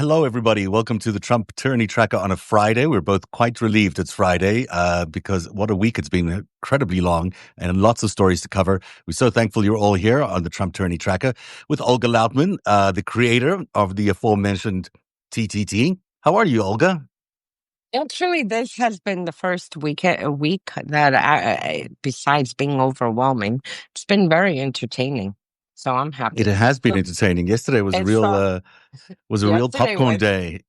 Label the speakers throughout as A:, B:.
A: Hello, everybody. Welcome to the Trump Tyranny Tracker on a Friday. We're both quite relieved it's Friday because what a week it's been, incredibly long and lots of stories to cover. We're so thankful you're all here on the Trump Tyranny Tracker with Olga Lautman, the creator of the aforementioned TTT. How are you, Olga?
B: Actually, this has been the first week that, besides being overwhelming, it's been very entertaining. So I'm
A: It
B: happy.
A: has been entertaining. Yesterday was a
B: It's
A: real
B: yesterday
A: popcorn
B: was
A: day.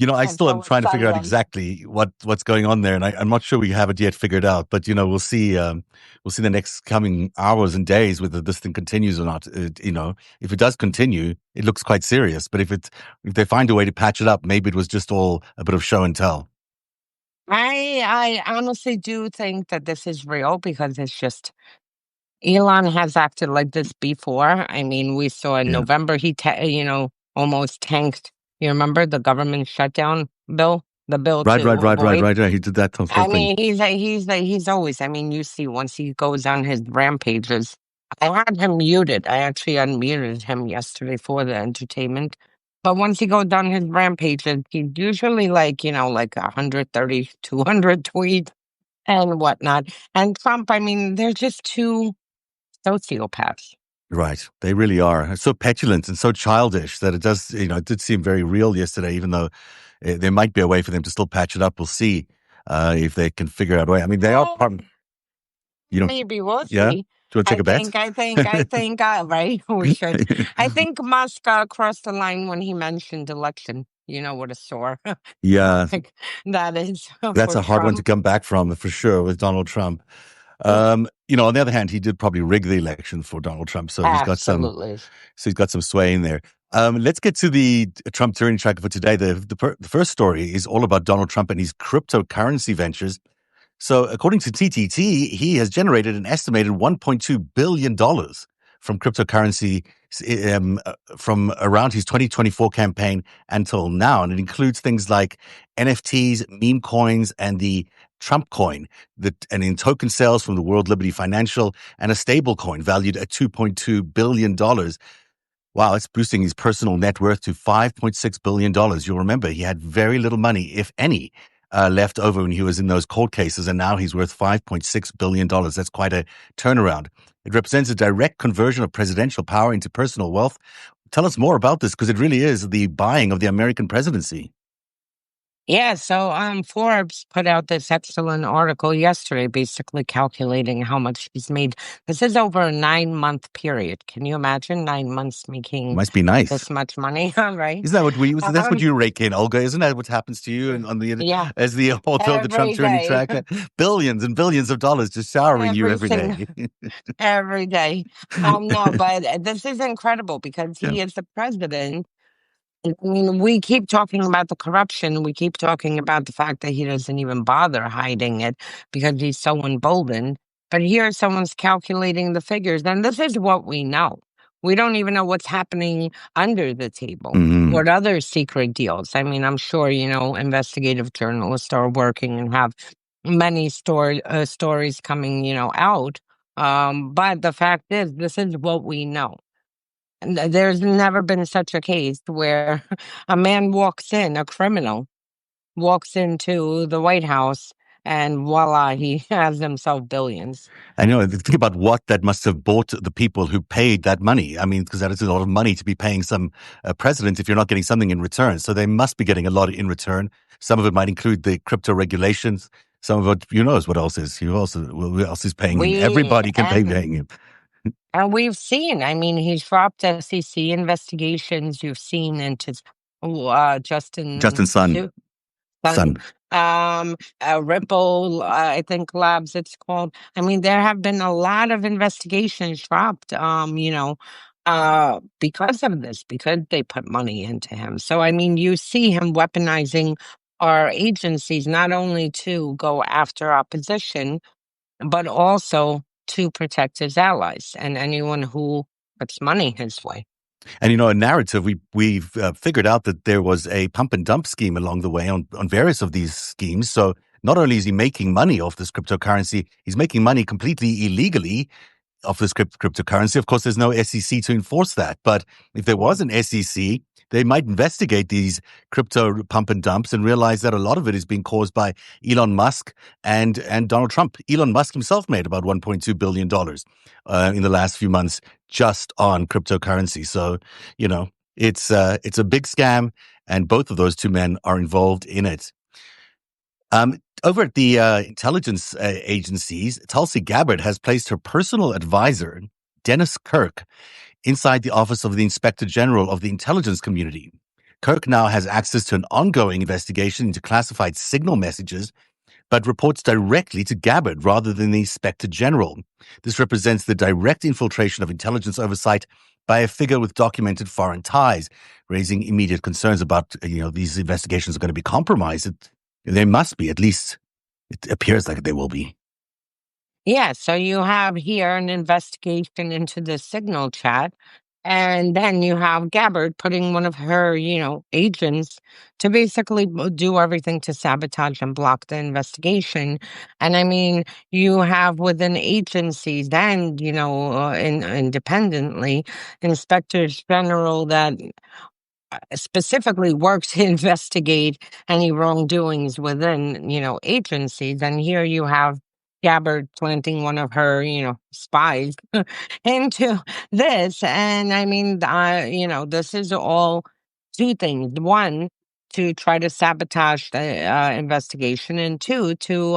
A: I
B: I'm
A: still am
B: so
A: trying to figure out
B: excited.
A: exactly what's going on there, and I'm not sure we have it yet figured out. But we'll see. We'll see the next coming hours and days whether this thing continues or not. If it does continue, it looks quite serious. But if they find a way to patch it up, maybe it was just all a bit of show and tell.
B: I honestly do think that this is real because it's just Elon has acted like this before. I mean, we saw in
A: Yeah.
B: November almost tanked. You remember the government shutdown bill, the bill
A: Right,
B: to
A: right, right, right,
B: avoid.
A: right, right. He did that whole
B: I
A: thing.
B: mean, he's always. I mean, you see, once he goes on his rampages, I had him muted. I actually unmuted him yesterday for the entertainment. But once he goes on his rampages, he's usually like 130, 200 tweets and whatnot. And Trump, I mean, they're just two sociopaths.
A: Right. They really are so petulant and so childish that it does, it did seem very real yesterday, even though there might be a way for them to still patch it up. We'll see if they can figure out a way. I mean, they are
B: Well,
A: you know,
B: maybe we'll
A: yeah.
B: see.
A: Do you want to take a bet?
B: Right, we should. I think Musk crossed the line when he mentioned election. You know what a sore
A: Yeah,
B: topic that is
A: that's
B: for
A: a hard one to
B: Trump.
A: come back from for sure with Donald Trump. On the other hand, he did probably rig the election for Donald Trump, so
B: Absolutely.
A: he's got some sway in there. Let's get to the Trump Tyranny Tracker for today. The first story is all about Donald Trump and his cryptocurrency ventures. So, according to TTT, he has generated an estimated $1.2 billion from cryptocurrency from around his 2024 campaign until now. And it includes things like NFTs, meme coins, and the Trump coin, and in token sales from the World Liberty Financial, and a stable coin valued at $2.2 billion. Wow, it's boosting his personal net worth to $5.6 billion. You'll remember he had very little money, if any, left over when he was in those court cases, and now he's worth $5.6 billion. That's quite a turnaround. It represents a direct conversion of presidential power into personal wealth. Tell us more about this, because it really is the buying of the American presidency.
B: Yeah, so Forbes put out this excellent article yesterday, basically calculating how much he's made. This is over a 9-month period. Can you imagine 9 months making
A: Must be nice.
B: this much money? Right?
A: Isn't that what that's what
B: Um,
A: you rake in, Olga? Isn't that what happens to you on the
B: yeah,
A: as the author of the Trump
B: every
A: Tyranny
B: day,
A: Tracker? Billions and billions of dollars just showering you
B: every
A: every
B: single
A: day.
B: every day. No, but this is incredible because
A: Yeah.
B: he is the president. I mean, we keep talking about the corruption. We keep talking about the fact that he doesn't even bother hiding it because he's so emboldened. But here, someone's calculating the figures, and this is what we know. We don't even know what's happening under the table.
A: Mm-hmm.
B: What other secret deals? I mean, I'm sure, investigative journalists are working and have many stories coming, out. But the fact is, this is what we know. And there's never been such a case where a man a criminal walks into the White House and voila, he has himself billions.
A: And think about what that must have bought the people who paid that money. I mean, because that is a lot of money to be paying some president if you're not getting something in return. So they must be getting a lot in return. Some of it might include the crypto regulations. Some of it, who knows what else is. Who else is paying him?
B: We
A: Everybody can pay paying him.
B: and we've seen. I mean, he's dropped SEC investigations. You've seen into Justin
A: Justin Sun.
B: Sun, Ripple, I think Labs, it's called. I mean, there have been a lot of investigations dropped, because of this, because they put money into him. So, I mean, you see him weaponizing our agencies not only to go after opposition, but also to protect his allies and anyone who puts money his way.
A: And a Narativ, we've figured out that there was a pump and dump scheme along the way on various of these schemes. So not only is he making money off this cryptocurrency, he's making money completely illegally off this cryptocurrency. Of course, there's no SEC to enforce that. But if there was an SEC, they might investigate these crypto pump and dumps and realize that a lot of it is being caused by Elon Musk and Donald Trump. Elon Musk himself made about $1.2 billion in the last few months just on cryptocurrency. So, it's a big scam, and both of those two men are involved in it. Over at the intelligence agencies, Tulsi Gabbard has placed her personal advisor, Dennis Kirk, inside the office of the Inspector General of the intelligence community. Kirk now has access to an ongoing investigation into classified signal messages, but reports directly to Gabbard rather than the Inspector General. This represents the direct infiltration of intelligence oversight by a figure with documented foreign ties, raising immediate concerns about, these investigations are going to be compromised. They must be, at least it appears like they will be.
B: Yeah, so you have here an investigation into the signal chat, and then you have Gabbard putting one of her, agents to basically do everything to sabotage and block the investigation. And I mean, you have within agencies and, independently, inspectors general that specifically work to investigate any wrongdoings within, agencies. And here you have Gabbard planting one of her, spies into this. And I mean, this is all two things. One, to try to sabotage the investigation, and two, to,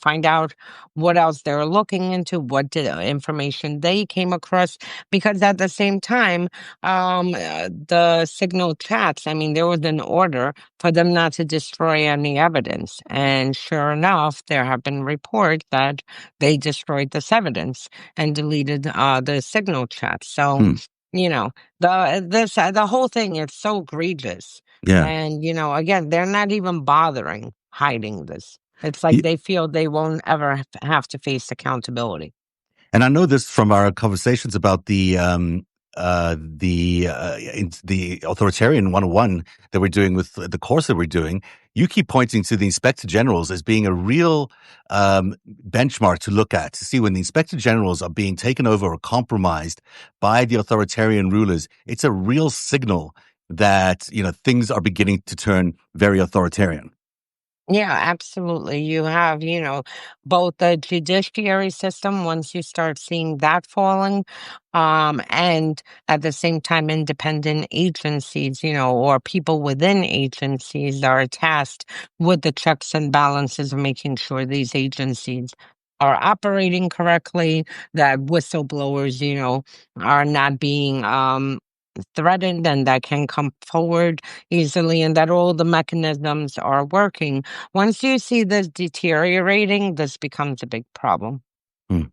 B: find out what else they're looking into, what information they came across. Because at the same time, the signal chats, I mean, there was an order for them not to destroy any evidence. And sure enough, there have been reports that they destroyed this evidence and deleted the signal chat. So, the whole thing is so egregious.
A: Yeah.
B: And, again, they're not even bothering hiding this. It's like they feel they won't ever have to face accountability.
A: And I know this from our conversations about the authoritarian 101 that we're doing with the course that we're doing. You keep pointing to the inspector generals as being a real benchmark to look at, to see when the inspector generals are being taken over or compromised by the authoritarian rulers. It's a real signal that, things are beginning to turn very authoritarian.
B: Yeah, absolutely. You have, both the judiciary system, once you start seeing that falling, and at the same time, independent agencies, or people within agencies are tasked with the checks and balances of making sure these agencies are operating correctly, that whistleblowers, are not being threatened and that can come forward easily, and that all the mechanisms are working. Once you see this deteriorating, this becomes a big problem.
A: Hmm.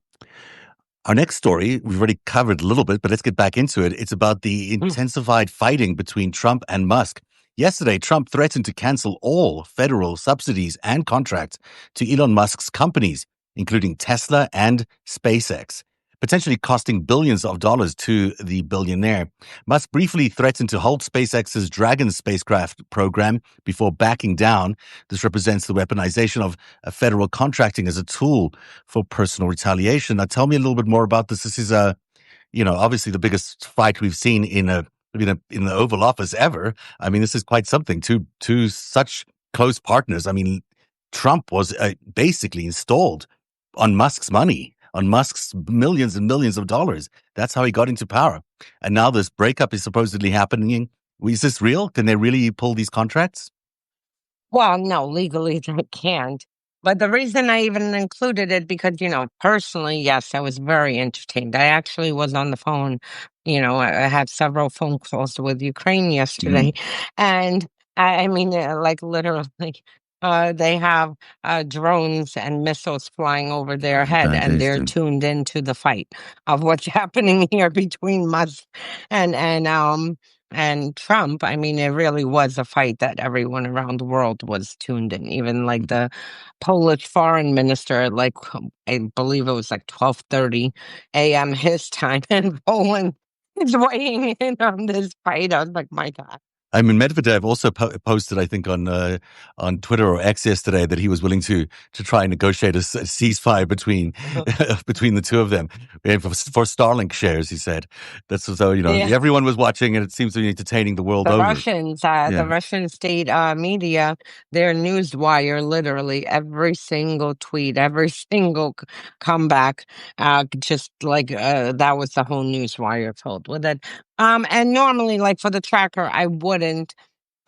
A: Our next story, we've already covered a little bit, but let's get back into it. It's about the intensified fighting between Trump and Musk. Yesterday, Trump threatened to cancel all federal subsidies and contracts to Elon Musk's companies, including Tesla and SpaceX, potentially costing billions of dollars to the billionaire. Musk briefly threatened to halt SpaceX's Dragon spacecraft program before backing down. This represents the weaponization of federal contracting as a tool for personal retaliation. Now, tell me a little bit more about this. This is obviously the biggest fight we've seen in the Oval Office ever. I mean, this is quite something. Two such close partners. I mean, Trump was basically installed on Musk's money, on Musk's millions and millions of dollars. That's how he got into power. And now this breakup is supposedly happening. Is this real? Can they really pull these contracts?
B: Well, no, legally they can't. But the reason I even included it, because, personally, yes, I was very entertained. I actually was on the phone. I had several phone calls with Ukraine yesterday. And I mean, like literally, they have drones and missiles flying over their head, and they're tuned into the fight of what's happening here between Musk and Trump. I mean, it really was a fight that everyone around the world was tuned in. Even like the Polish foreign minister, like I believe it was like 12:30 a.m. his time in Poland, is weighing in on this fight. I was like, my God.
A: I mean, Medvedev also posted, I think, on Twitter or X yesterday that he was willing to try and negotiate a ceasefire between between the two of them for Starlink shares. He said that's so
B: Yeah.
A: everyone was watching, and it seems to be entertaining the world over.
B: The
A: Yeah.
B: Russian state media, their news wire, literally every single tweet, every single comeback, just like that was the whole news wire filled with it. And normally, like for the tracker, I wouldn't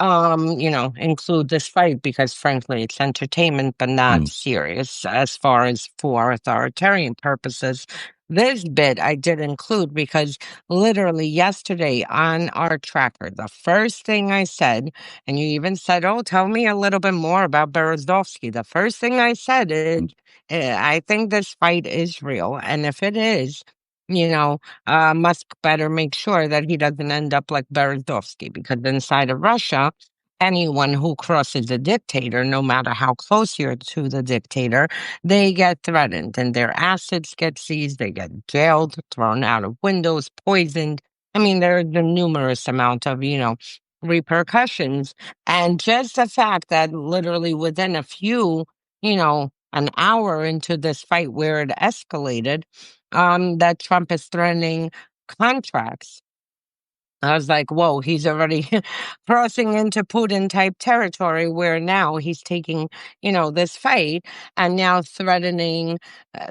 B: include this fight because frankly it's entertainment but not serious as far as for authoritarian purposes. This bit I did include because literally yesterday on our tracker, the first thing I said, and you even said, oh, tell me a little bit more about Berezovsky. The first thing I said is, I think this fight is real. And if it is, Musk better make sure that he doesn't end up like Berezovsky, because inside of Russia, anyone who crosses a dictator, no matter how close you're to the dictator, they get threatened and their assets get seized, they get jailed, thrown out of windows, poisoned. I mean, there's a numerous amount of, repercussions. And just the fact that literally within a few, an hour into this fight where it escalated, that Trump is threatening contracts. I was like, whoa, he's already crossing into Putin type territory where now he's taking, this fight and now threatening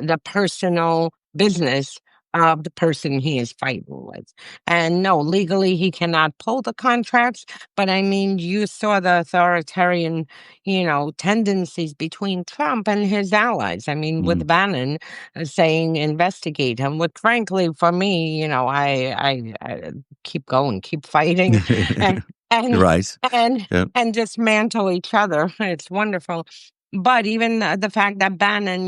B: the personal business of the person he is fighting with. And no, legally he cannot pull the contracts, but I mean, you saw the authoritarian, tendencies between Trump and his allies. I mean, with Bannon saying investigate him, which frankly, for me, I keep going, keep fighting, and and
A: Right.
B: and
A: Yeah.
B: and dismantle each other. It's wonderful. But even the fact that Bannon,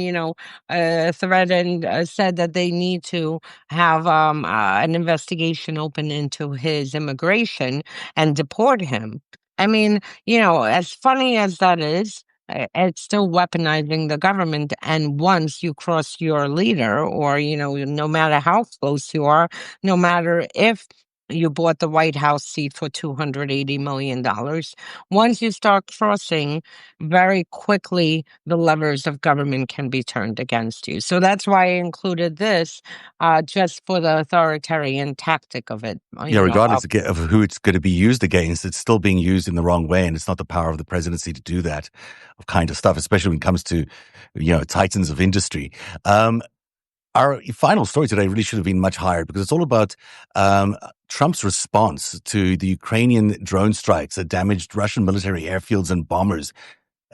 B: threatened, said that they need to have an investigation open into his immigration and deport him. I mean, as funny as that is, it's still weaponizing the government. And once you cross your leader, or, no matter how close you are, no matter if you bought the White House seat for $280 million. Once you start crossing, very quickly the levers of government can be turned against you. So that's why I included this, just for the authoritarian tactic of it.
A: Yeah, regardless of who it's going to be used against, it's still being used in the wrong way, and it's not the power of the presidency to do that kind of stuff, especially when it comes to, titans of industry. Our final story today really should have been much higher because it's all about Trump's response to the Ukrainian drone strikes that damaged Russian military airfields and bombers.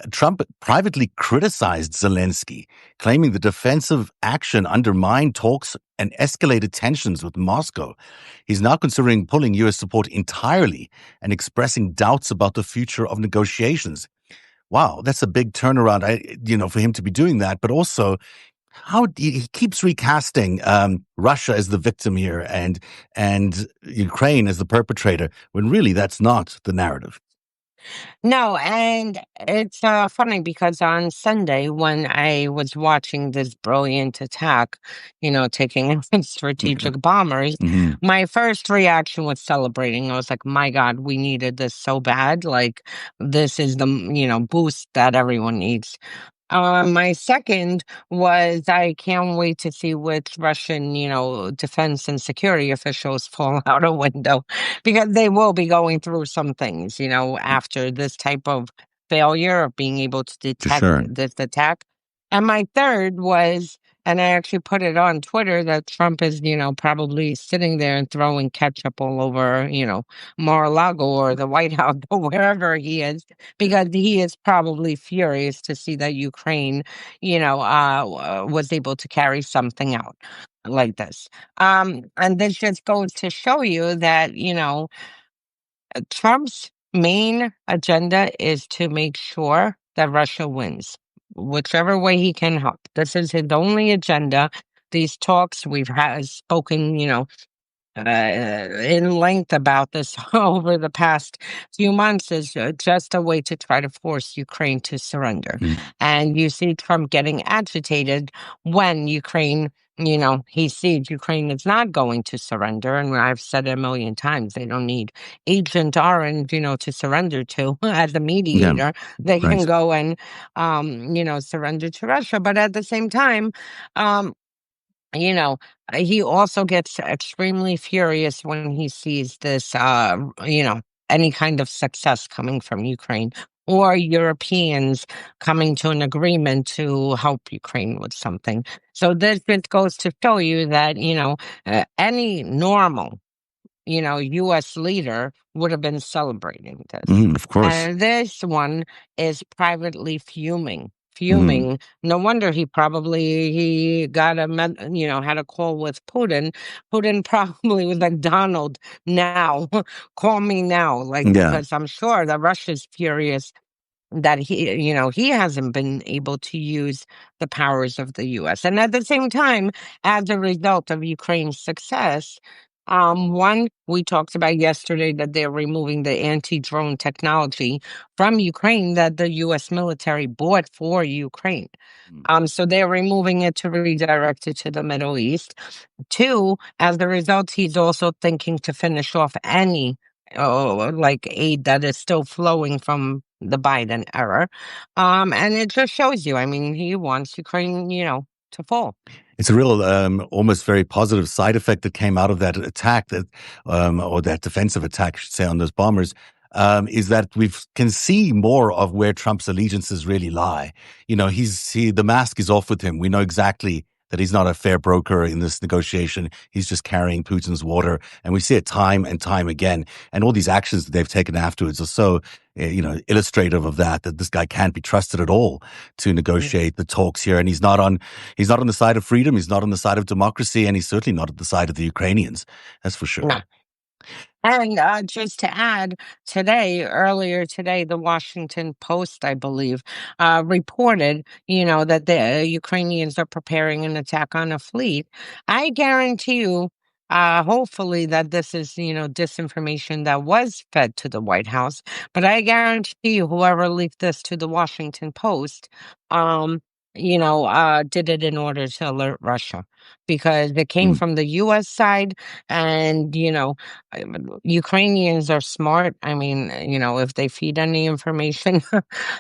A: Trump privately criticized Zelensky, claiming the defensive action undermined talks and escalated tensions with Moscow. He's now considering pulling U.S. support entirely and expressing doubts about the future of negotiations. Wow, that's a big turnaround, for him to be doing that, but also how he keeps recasting Russia as the victim here and Ukraine as the perpetrator, when really that's not the narrative.
B: No, and it's funny because on Sunday when I was watching this brilliant attack, taking out strategic bombers, my first reaction was celebrating. I was like, my God, we needed this so bad. Like, this is the, boost that everyone needs. My second was I can't wait to see which Russian, defense and security officials fall out a window, because they will be going through some things, after this type of failure of being able to detect this attack. And my third was, and I actually put it on Twitter, that Trump is, probably sitting there and throwing ketchup all over, Mar-a-Lago or the White House or wherever he is, because he is probably furious to see that Ukraine, was able to carry something out like this. And this just goes to show you that, Trump's main agenda is to make sure that Russia wins, whichever way he can help. This is his only agenda. These talks we've spoken, in length about this over the past few months, is just a way to try to force Ukraine to surrender. And you see Trump getting agitated when Ukraine he sees Ukraine is not going to surrender. And I've said it a million times, they don't need Agent Orange, to surrender to as a
A: Yeah,
B: mediator. They can
A: right.
B: go and, surrender to Russia. But at the same time, um, you know, he also gets extremely furious when he sees this, any kind of success coming from Ukraine or Europeans coming to an agreement to help Ukraine with something. So this just goes to show you that, any normal, U.S. leader would have been celebrating this.
A: Of course.
B: And this one is privately fuming.
A: Mm,
B: Fuming. No wonder he got had a call with Putin. Putin probably was like, Donald, now, call me now. Like,
A: yeah.
B: because I'm sure that Russia's furious that he hasn't been able to use the powers of the US. And at the same time, as a result of Ukraine's success, one, we talked about yesterday that they're removing the anti-drone technology from Ukraine that the US military bought for Ukraine.
A: Mm.
B: So they're removing it to redirect it to the Middle East. Two, as a result, he's also thinking to finish off any like aid that is still flowing from the Biden era. And it just shows you, I mean, he wants Ukraine, to fall.
A: It's a real, almost very positive side effect that came out of that attack, or that defensive attack, I should say, on those bombers, is that we can see more of where Trump's allegiances really lie. The mask is off with him. We know exactly that he's not a fair broker in this negotiation. He's just carrying Putin's water, and we see it time and time again. And all these actions that they've taken afterwards are so, illustrative of that this guy can't be trusted at all to negotiate the talks here. And he's not on the side of freedom. He's not on the side of democracy, and he's certainly not at the side of the Ukrainians. That's for sure.
B: No. And just to add, earlier today, the Washington Post, I believe, reported, that the Ukrainians are preparing an attack on a fleet. I guarantee you, hopefully that this is, disinformation that was fed to the White House. But I guarantee you, whoever leaked this to the Washington Post, did it in order to alert Russia because it came
A: Mm.
B: from the U.S. side, and Ukrainians are smart. I mean, if they feed any information,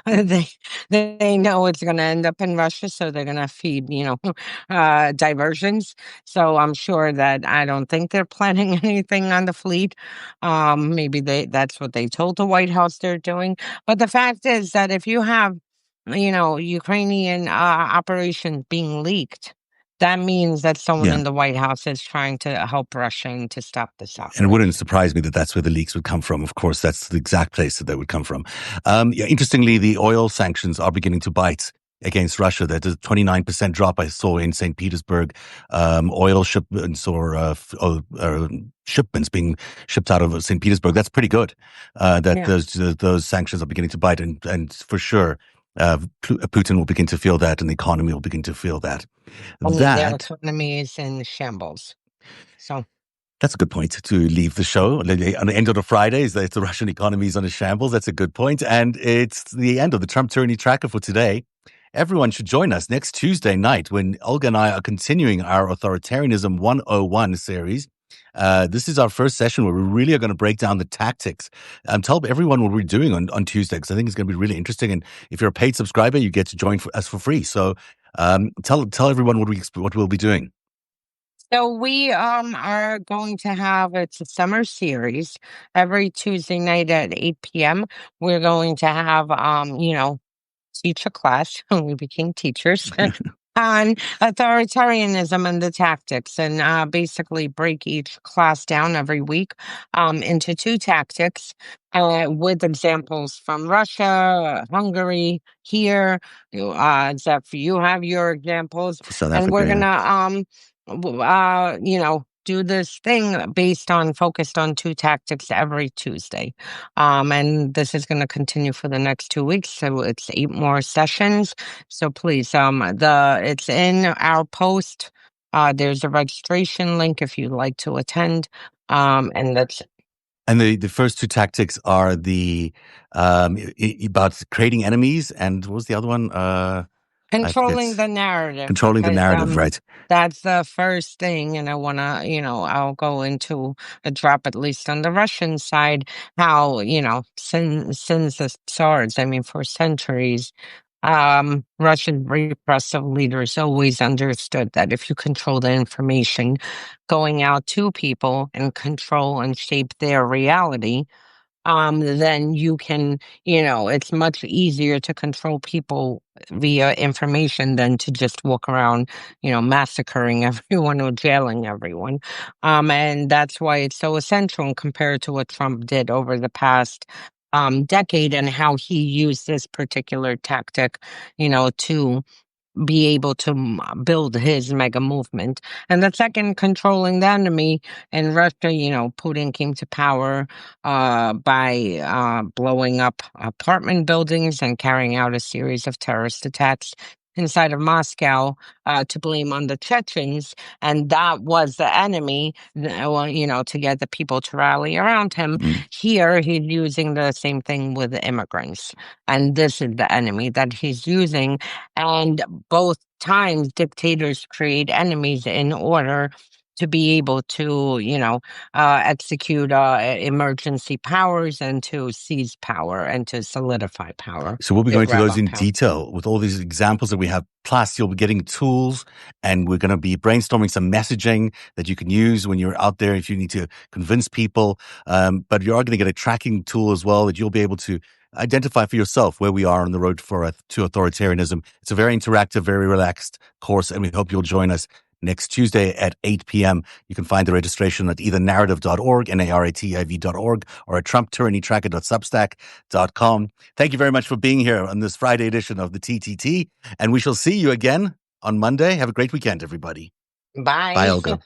B: they they know it's going to end up in Russia, so they're going to feed, diversions. So I'm sure that I don't think they're planning anything on the fleet. Maybe that's what they told the White House they're doing. But the fact is that if you have, Ukrainian operations being leaked, that means that someone
A: Yeah.
B: in the White House is trying to help Russia and to stop this
A: And it wouldn't
B: operation.
A: surprise me that that's where the leaks would come from. Of course, that's the exact place that they would come from. Yeah, interestingly, the oil sanctions are beginning to bite against Russia. There's a 29% drop I saw in St. Petersburg. Oil shipments shipments being shipped out of St. Petersburg. That's pretty good. That
B: Yeah.
A: those sanctions are beginning to bite, and for sure, Putin will begin to feel that, and the economy will begin to feel that.
B: And their
A: That
B: economy is in shambles. So,
A: That's a good point to leave the show. On the end of the Friday, is that the Russian economy is on a shambles. That's a good point. And it's the end of the Trump Tyranny Tracker for today. Everyone should join us next Tuesday night when Olga and I are continuing our Authoritarianism 101 series. This is our first session where we really are going to break down the tactics. Tell everyone what we're doing on Tuesday, because I think it's going to be really interesting. And if you're a paid subscriber, you get to join us for free. So tell everyone what we'll be doing.
B: so we are going to have, it's a summer series every Tuesday night at 8 p.m. We're going to have teach a class. We became teachers on authoritarianism and the tactics, and basically break each class down every week into two tactics with examples from Russia, Hungary, here. Zeph, you have your examples,
A: For South
B: and we're
A: Africa, yeah.
B: gonna do this thing focused on two tactics every Tuesday. And this is going to continue for the next 2 weeks. So it's 8 more sessions. So please, it's in our post. There's a registration link if you'd like to attend. And that's
A: And the first two tactics are about creating enemies, and what was the other one?
B: Controlling the narrative,
A: controlling the
B: because
A: narrative, right?
B: that's the first thing, and I wanna, I'll go into a drop at least on the Russian side, how, since the SARS, I mean, for centuries, Russian repressive leaders always understood that if you control the information going out to people and control and shape their reality, then you can, it's much easier to control people via information than to just walk around, massacring everyone or jailing everyone. And that's why it's so essential compared to what Trump did over the past decade and how he used this particular tactic, to be able to build his mega movement. And the second, controlling the enemy. In Russia, Putin came to power by blowing up apartment buildings and carrying out a series of terrorist attacks inside of Moscow to blame on the Chechens. And that was the enemy, to get the people to rally around him. Here, he's using the same thing with the immigrants. And this is the enemy that he's using. And both times, dictators create enemies in order to be able to, execute emergency powers and to seize power and to solidify power.
A: So we'll be going to those in
B: power.
A: detail with all these examples that we have. Plus, you'll be getting tools, and we're going to be brainstorming some messaging that you can use when you're out there if you need to convince people. But you are going to get a tracking tool as well that you'll be able to identify for yourself where we are on the road to authoritarianism. It's a very interactive, very relaxed course, and we hope you'll join us next Tuesday at 8 p.m. You can find the registration at either narativ.org, narativ.org, or at trumptyrannytracker.substack.com. Thank you very much for being here on this Friday edition of the TTT, and we shall see you again on Monday. Have a great weekend, everybody.
B: Bye.
A: Bye, Olga.